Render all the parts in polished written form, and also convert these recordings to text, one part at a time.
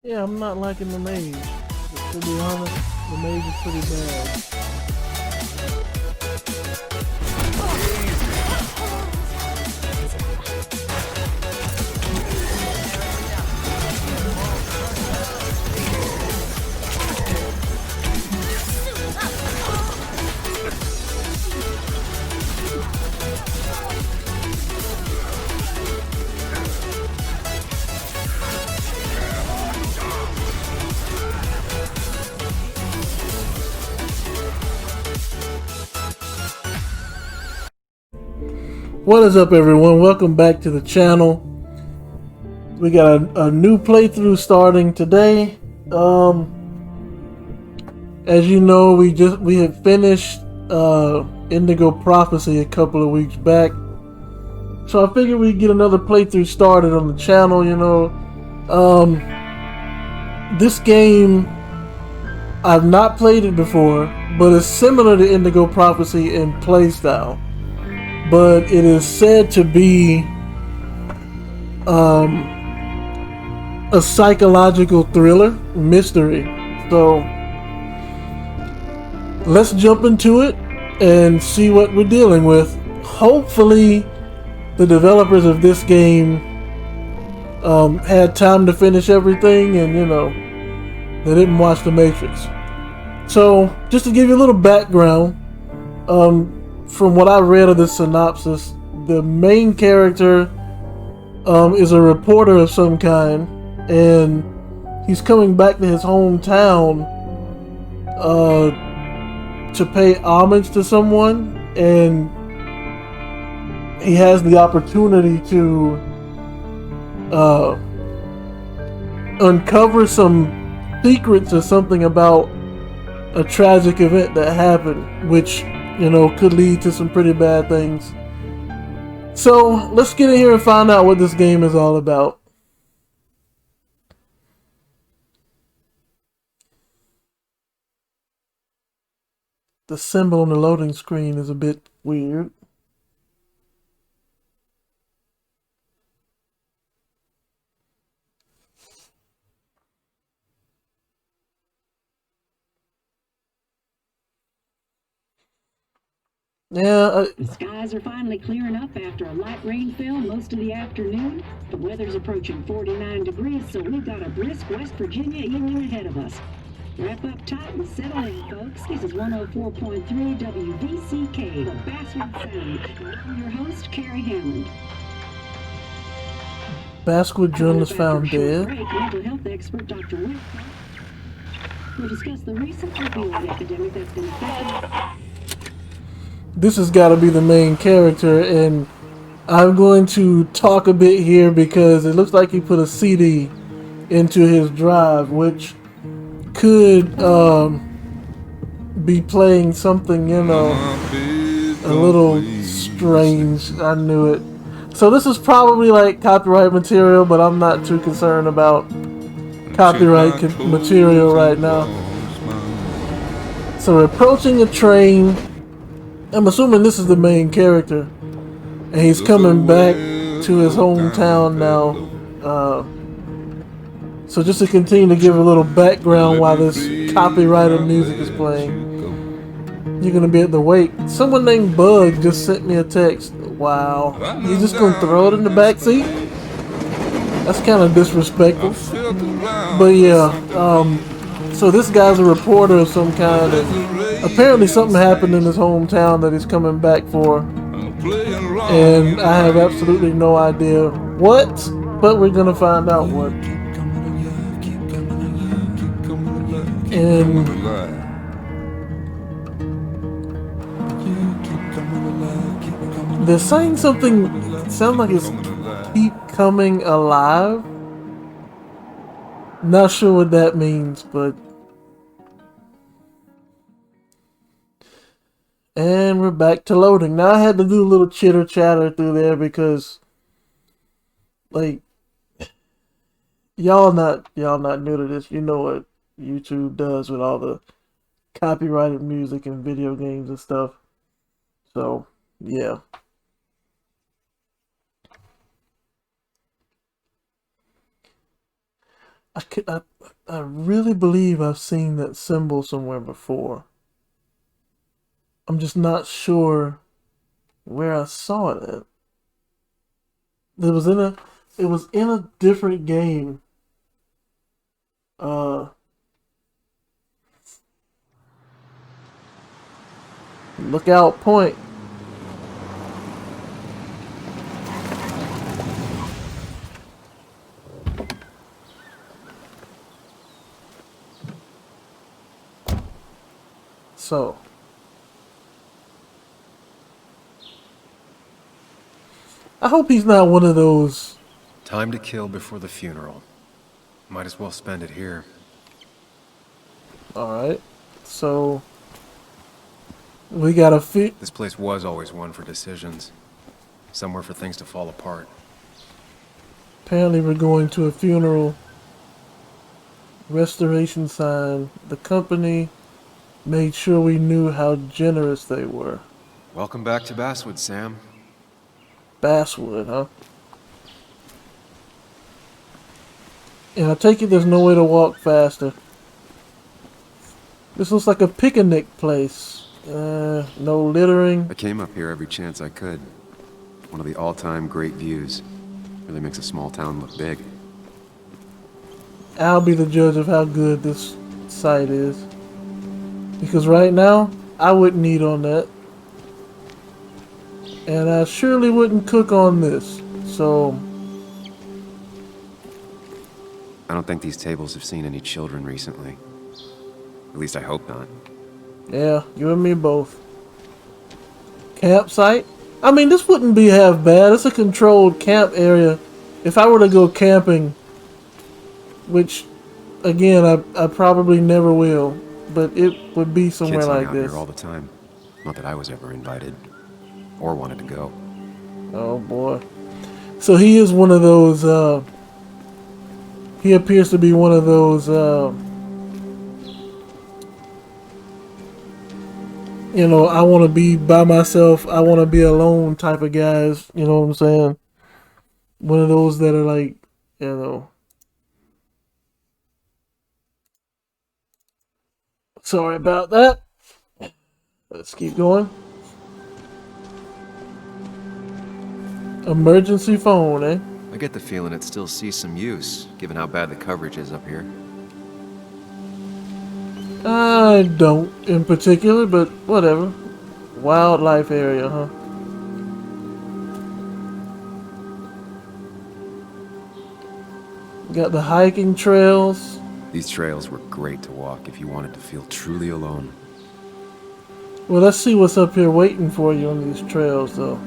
Yeah, I'm not liking the mage. To be honest, the mage is pretty bad. What is up, everyone? Welcome back to the channel. We got a new playthrough starting today. As you know, we had finished Indigo Prophecy a couple of weeks back, so I figured we'd get another playthrough started on the channel. This game, I've not played it before, but it's similar to Indigo Prophecy in playstyle. But it is said to be a psychological thriller mystery. So let's jump into it and see what we're dealing with. Hopefully, the developers of this game had time to finish everything, and they didn't watch The Matrix. So, just to give you a little background, from what I read of the synopsis, the main character is a reporter of some kind, and he's coming back to his hometown to pay homage to someone, and he has the opportunity to uncover some secrets or something about a tragic event that happened, which could lead to some pretty bad things. So let's get in here and find out what this game is all about. The symbol on the loading screen is a bit weird. Yeah. The skies are finally clearing up after a light rainfall most of the afternoon. The weather's approaching 49 degrees, so we've got a brisk West Virginia evening ahead of us. Wrap up tight and settle in, folks. This is 104.3 WVCK, the Basswood Sound. I'm your host, Carrie Hammond. Basswood journalist found dead. Mental health expert Dr. Wick will discuss the recent opioid epidemic that's been affecting. This has got to be the main character, and I'm going to talk a bit here because it looks like he put a CD into his drive, which could be playing something, a little strange. I knew it. So this is probably like copyright material, but I'm not too concerned about copyright material right now. So we're approaching a train. I'm assuming this is the main character, and he's coming back to his hometown now. So just to continue to give a little background while this copyrighted music is playing, you're gonna be at the wake. Someone named Bug just sent me a text. Wow, you just gonna throw it in the back seat? That's kind of disrespectful. But yeah, so this guy's a reporter of some kind, and apparently something happened in his hometown that he's coming back for, and I have absolutely no idea what, but we're gonna find out what. And they're saying something, sounds like it's keep coming alive. Not sure what that means, but... And we're back to loading. Now I had to do a little chitter chatter through there because, like, y'all not new to this. You know what YouTube does with all the copyrighted music and video games and stuff. So, yeah. I really believe I've seen that symbol somewhere before. I'm just not sure where I saw it at. It was in a different game. Lookout point. So, I hope he's not one of those. Time to kill before the funeral. Might as well spend it here. Alright. So, we got a few. This place was always one for decisions. Somewhere for things to fall apart. Apparently, we're going to a funeral. Restoration sign. The company made sure we knew how generous they were. Welcome back to Basswood, Sam. Basswood, huh? And I take it there's no way to walk faster. This looks like a picnic place. No littering. I came up here every chance I could. One of the all-time great views. Really makes a small town look big. I'll be the judge of how good this site is. Because right now, I wouldn't eat on that. And I surely wouldn't cook on this. So, I don't think these tables have seen any children recently. At least I hope not. yeah, you and me both. Campsite? I mean, this wouldn't be half bad. It's a controlled camp area. If I were to go camping, which, again, I probably never will, but it would be somewhere Kids hung like out this. here all the time. Not that I was ever invited. Or wanted to go. Oh boy. So he is one of those, he appears to be one of those, you know, I want to be by myself, I want to be alone type of guys, you know what I'm saying? One of those that are like, you know. Sorry about that. Let's keep going. Emergency phone, eh? I get the feeling it still sees some use, given how bad the coverage is up here. I don't in particular, but whatever. Wildlife area, huh? Got the hiking trails. These trails were great to walk if you wanted to feel truly alone. Well, let's see what's up here waiting for you on these trails, though.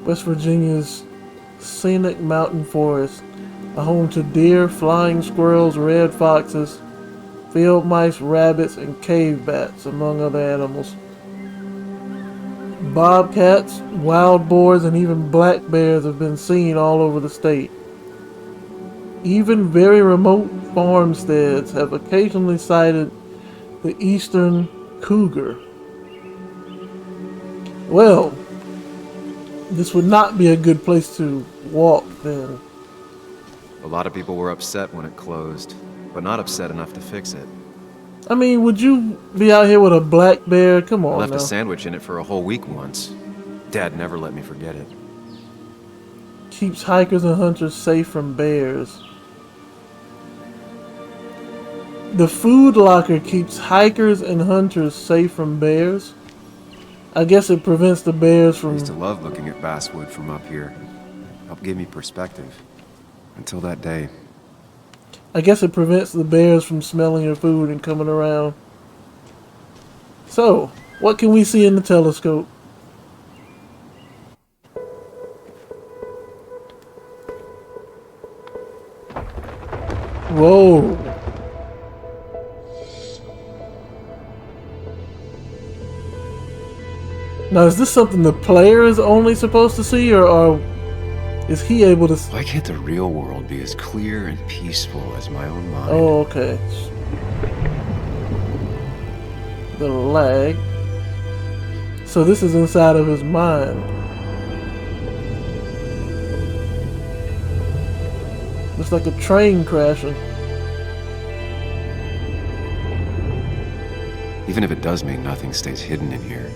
West Virginia's scenic mountain forest, a home to deer, flying squirrels, red foxes, field mice, rabbits, and cave bats, among other animals. Bobcats, wild boars, and even black bears have been seen all over the state. Even very remote farmsteads have occasionally sighted the eastern cougar. Well, this would not be a good place to walk then. A lot of people were upset when it closed, but not upset enough to fix it. I mean, would you be out here with a black bear? Come I on left now. a sandwich in it for a whole week once. Dad never let me forget it. Keeps hikers and hunters safe from bears. The food locker keeps hikers and hunters safe from bears. I guess it prevents the bears I from... used to love looking at Basswood from up here. Helped give me perspective. Until that day. I guess it prevents the bears from smelling your food and coming around. So, what can we see in the telescope? Whoa. Now, is this something the player is only supposed to see, or is he able to... Why can't the real world be as clear and peaceful as my own mind? Oh, okay. The lag. So this is inside of his mind. The It's like a train crashing. Even if it does mean nothing stays hidden in here.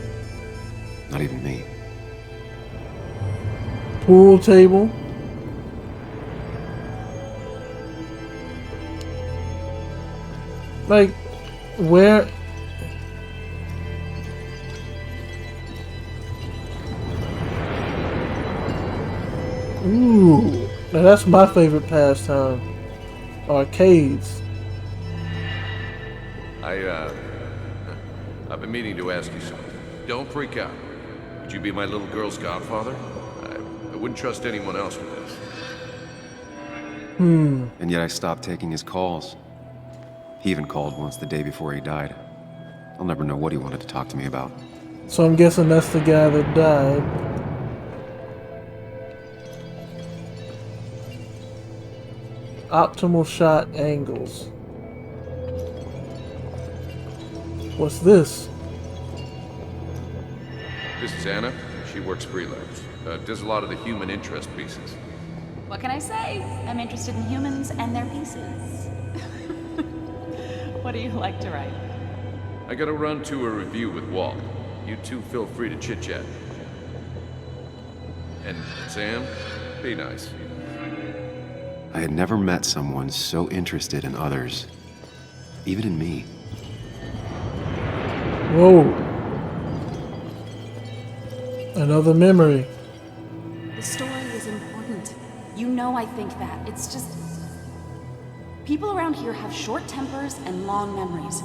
Not even me. Pool table. Like, where? Ooh, now that's my favorite pastime. Arcades. I've been meaning to ask you something. Don't freak out. Would you be my little girl's godfather? I wouldn't trust anyone else with this. And yet I stopped taking his calls. He even called once the day before he died. I'll never know what he wanted to talk to me about. So I'm guessing that's the guy that died. Optimal shot angles. What's this? This is Anna. She works freelance. Does a lot of the human interest pieces. What can I say? I'm interested in humans and their pieces. What do you like to write? I gotta run to a review with Walt. You two feel free to chit-chat. And Sam, be nice. I had never met someone so interested in others. Even in me. Whoa. Another memory. The story is important. You know I think that. It's just... people around here have short tempers and long memories.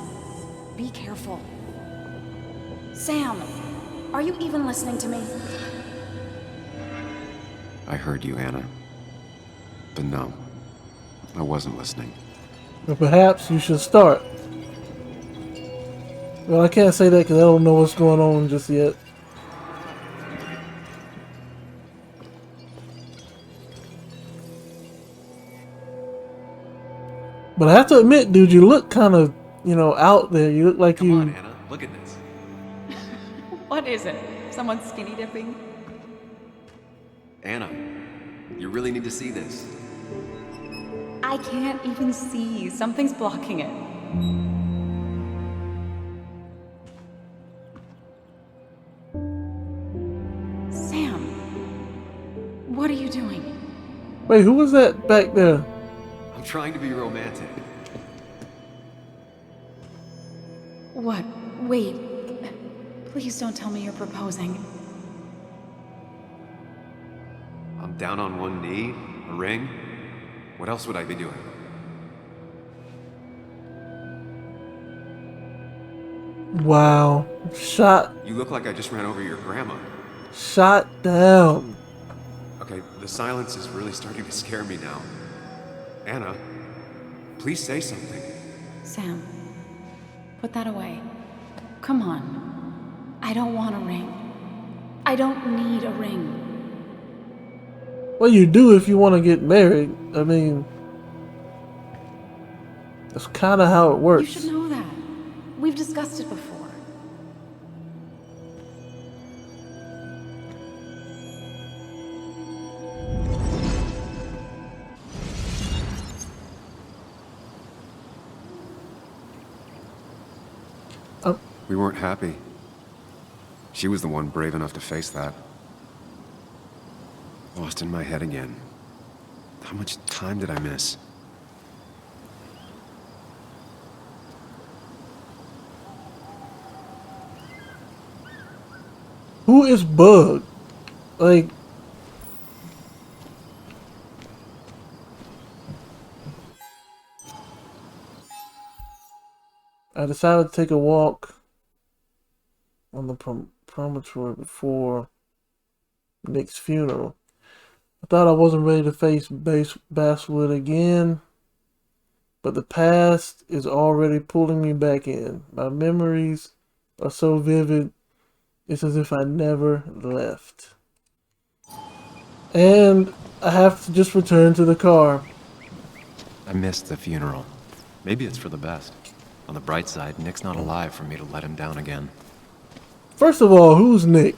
Be careful. Sam, are you even listening to me? I heard you, Anna. But no, I wasn't listening. But perhaps you should start. Well, I can't say that because I don't know what's going on just yet. But I have to admit, dude, you look kind of, you know, out there. You look like Come you... on, Anna, look at this. What is it? Someone skinny dipping? Anna, you really need to see this. I can't even see. Something's blocking it. Sam, what are you doing? Wait, who was that back there? I'm trying to be romantic. What? Wait. Please don't tell me you're proposing. I'm down on one knee, a ring. What else would I be doing? Wow. Shot. You look like I just ran over your grandma. Shot down. Okay, the silence is really starting to scare me now. Anna, please say something. Sam, put that away. Come on. I don't want a ring. I don't need a ring. Well, you do if you want to get married. I mean, that's kind of how it works. You should know that. We've discussed it before. We weren't happy. She was the one brave enough to face that. Lost in my head again. How much time did I miss? Who is Bug? Like... I decided to take a walk on the promontory before Nick's funeral. I thought I wasn't ready to face Basswood again, but the past is already pulling me back in. My memories are so vivid, it's as if I never left. And I have to just return to the car. I missed the funeral. Maybe it's for the best. On the bright side, Nick's not alive for me to let him down again. First of all, who's Nick?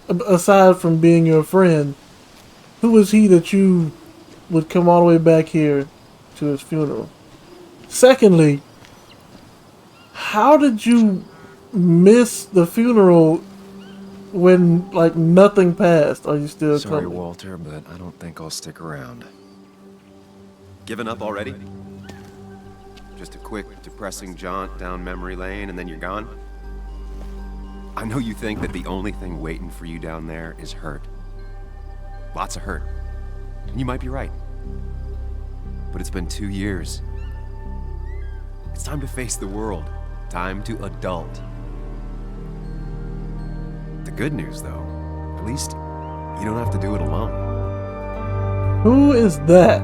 Aside from being your friend, who is he that you would come all the way back here to his funeral? Secondly, how did you miss the funeral when, like, nothing passed? Are you still Sorry, coming? Walter, but I don't think I'll stick around. Given up already? Just a quick, depressing jaunt down memory lane and then you're gone? I know you think that the only thing waiting for you down there is hurt. Lots of hurt. And you might be right. But it's been 2 years. It's time to face the world. Time to adult. The good news, though, at least you don't have to do it alone. Who is that?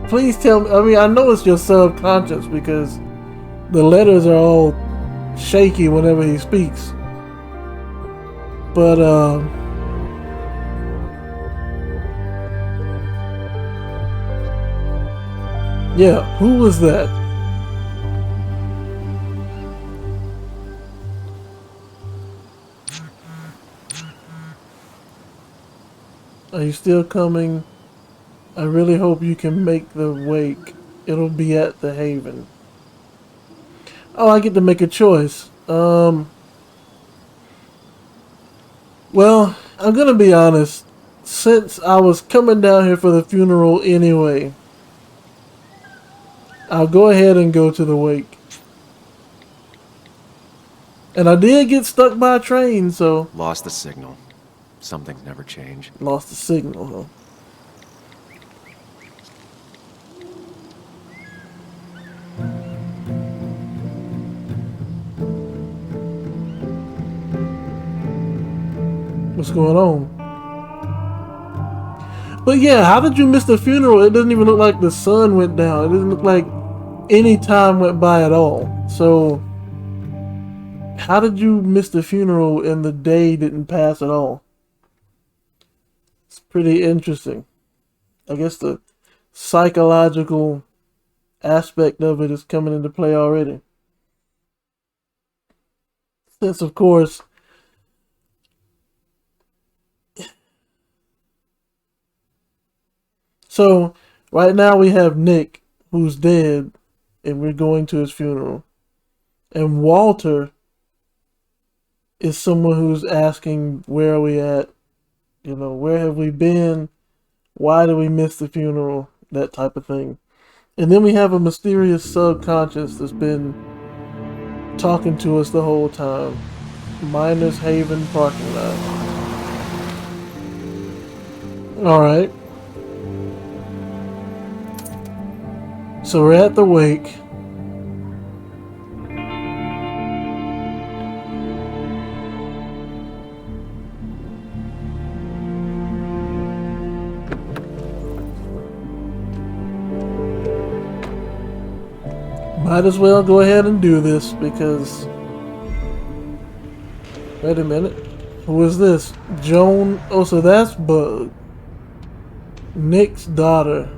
Please tell me. I mean, I know it's your subconscious because the letters are all shaky whenever he speaks. But, yeah, who was that? Are you still coming? I really hope you can make the wake. It'll be at the Haven. Oh, I get to make a choice. Well, I'm gonna be honest. Since I was coming down here for the funeral anyway, I'll go ahead and go to the wake. And I did get stuck by a train, so... Lost the signal. Some things never change. Lost the signal, huh? What's going on? But yeah, how did you miss the funeral? It doesn't even look like the sun went down. It doesn't look like any time went by at all. So, how did you miss the funeral and the day didn't pass at all? It's pretty interesting. I guess the psychological aspect of it is coming into play already. Since, of course, so right now we have Nick, who's dead, and we're going to his funeral. And Walter is someone who's asking, where are we at? You know, where have we been? Why did we miss the funeral? That type of thing. And then we have a mysterious subconscious that's been talking to us the whole time. Miners Haven parking lot. Alright. So we're at the wake. Might as well go ahead and do this because... Wait a minute. Who is this? Joan. Oh, so that's Bug. Nick's daughter.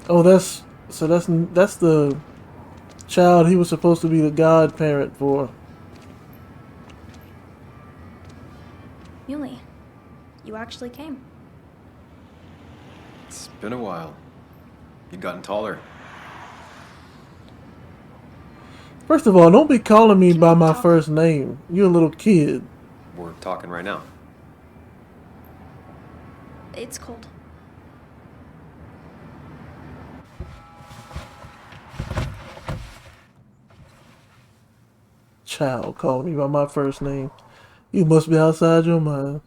Oh, that's the child he was supposed to be the godparent for. Yuli, you actually came. It's been a while. You've gotten taller. First of all, don't be calling me by my first name. You're a little kid. We're talking right now. It's cold. Child calling me by my first name. You must be outside your mind.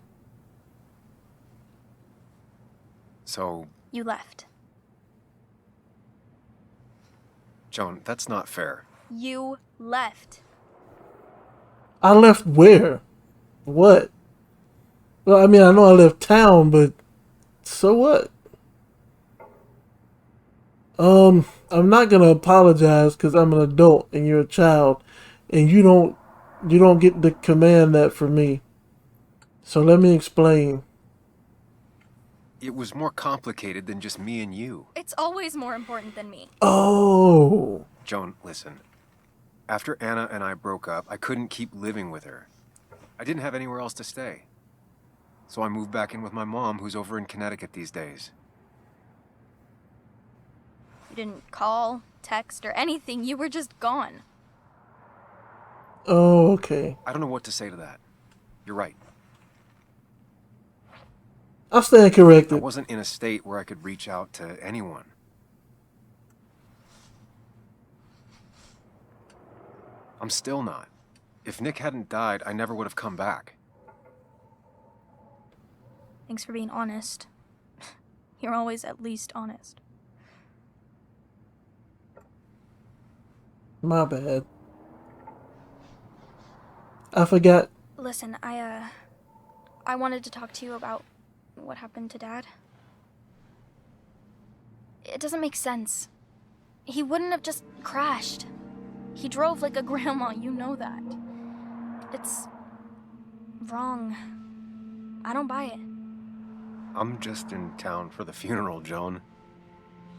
So, You left. Joan, that's not fair. You left. I left where? What? Well, I mean, I know I left town, but so what? I'm not gonna apologize because I'm an adult and you're a child, and you don't get to command that for me. So let me explain. It was more complicated than just me and you. It's always more important than me. Oh. Joan, listen. After Anna and I broke up, I couldn't keep living with her. I didn't have anywhere else to stay. So I moved back in with my mom, who's over in Connecticut these days. You didn't call, text, or anything. You were just gone. Oh, okay. I don't know what to say to that. You're right. I stand I corrected. wasn't in a state where I could reach out to anyone. I'm still not. If Nick hadn't died, I never would have come back. Thanks for being honest. You're always at least honest. My bad. I forgot. Listen, I wanted to talk to you about what happened to Dad. It doesn't make sense. He wouldn't have just crashed. He drove like a grandma, you know that. It's wrong. I don't buy it. I'm just in town for the funeral, Joan.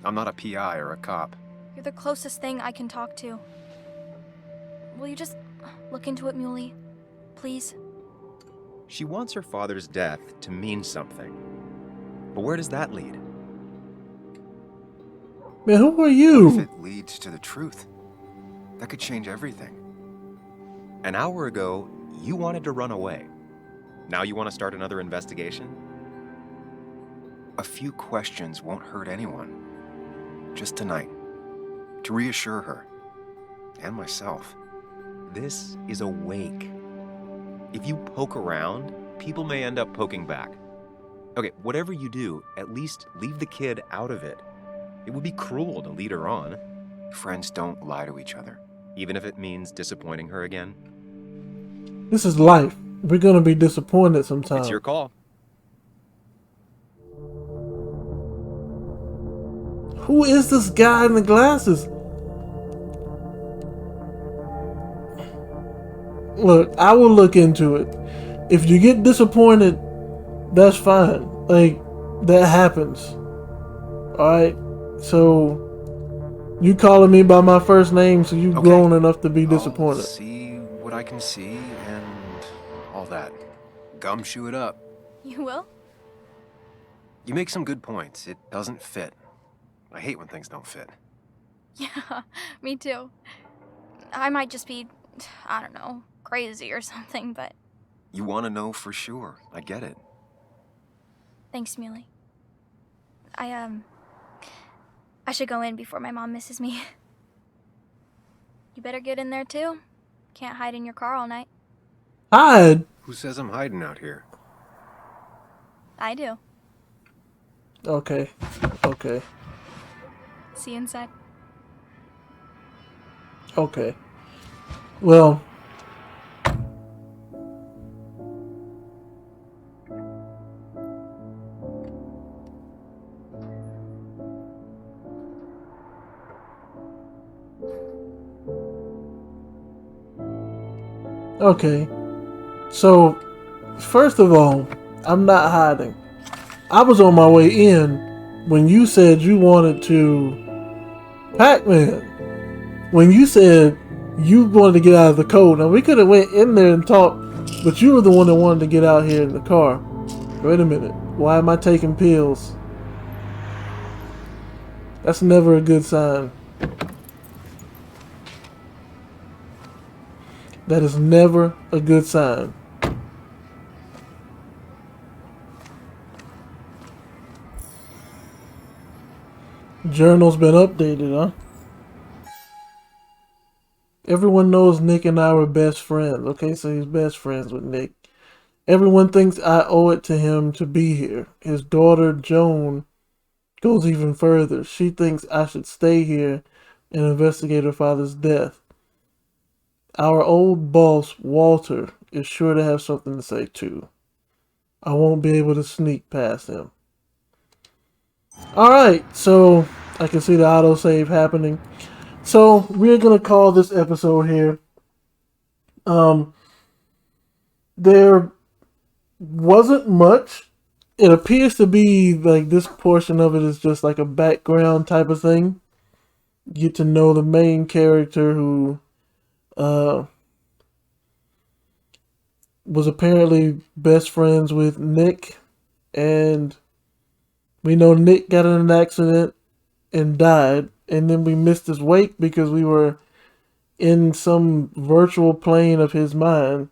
I'm not a PI or a cop. You're the closest thing I can talk to. Will you just look into it, Muley? Please? She wants her father's death to mean something. But where does that lead? Man, who are What if you? it leads to the truth? That could change everything. An hour ago, you wanted to run away. Now you want to start another investigation? A few questions won't hurt anyone. Just tonight. To reassure her. And myself. This is a wake. If you poke around, people may end up poking back. Okay, whatever you do, at least leave the kid out of it. It would be cruel to lead her on. Friends don't lie to each other, even if it means disappointing her again. This is life. We're gonna be disappointed sometimes. It's your call. Who is this guy in the glasses? Look, I will look into it. If you get disappointed, that's fine. Like, that happens. Alright? So, you calling me by my first name, so you've Okay. grown enough to be I'll disappointed. see what I can see and all that. Gumshoe it up. You will? You make some good points. It doesn't fit. I hate when things don't fit. Yeah, me too. I might just be, I don't know, crazy or something, but You want to know for sure. I get it. thanks, Muley. I should go in before my mom misses me. You better get in there too. Can't hide in your car all night. Hide? Who says I'm hiding out here? I do. Okay. Okay. See you inside. Okay. Well. Okay. So, first of all, I'm not hiding. I was on my way in when you said you wanted to... Pac-Man. When you said you wanted to get out of the cold. Now, we could have went in there and talked, but you were the one that wanted to get out here in the car. Wait a minute. Why am I taking pills? That's never a good sign. That is never a good sign. Journal's been updated, huh? Everyone knows Nick and I were best friends. Okay, so he's best friends with Nick. Everyone thinks I owe it to him to be here. His daughter, Joan, goes even further. She thinks I should stay here and investigate her father's death. Our old boss, Walter, is sure to have something to say too. I won't be able to sneak past him. Alright, so I can see the autosave happening. So we're gonna call this episode here. There wasn't much. It appears to be like this portion of it is just like a background type of thing. Get to know the main character who was apparently best friends with Nick, and we know Nick got in an accident and died, and then we missed his wake because we were in some virtual plane of his mind,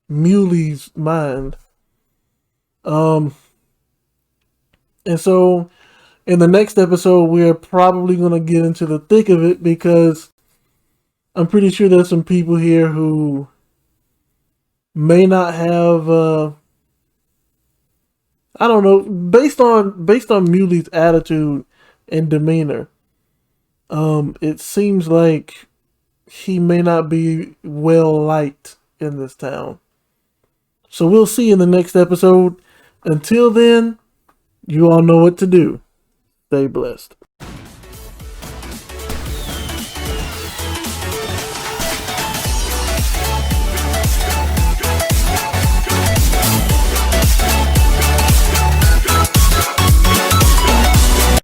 Muley's mind. And so in the next episode, we're probably going to get into the thick of it because I'm pretty sure there's some people here who may not have, I don't know, based on Muley's attitude and demeanor, it seems like he may not be well liked in this town. So we'll see in the next episode. Until then, you all know what to do. Stay blessed.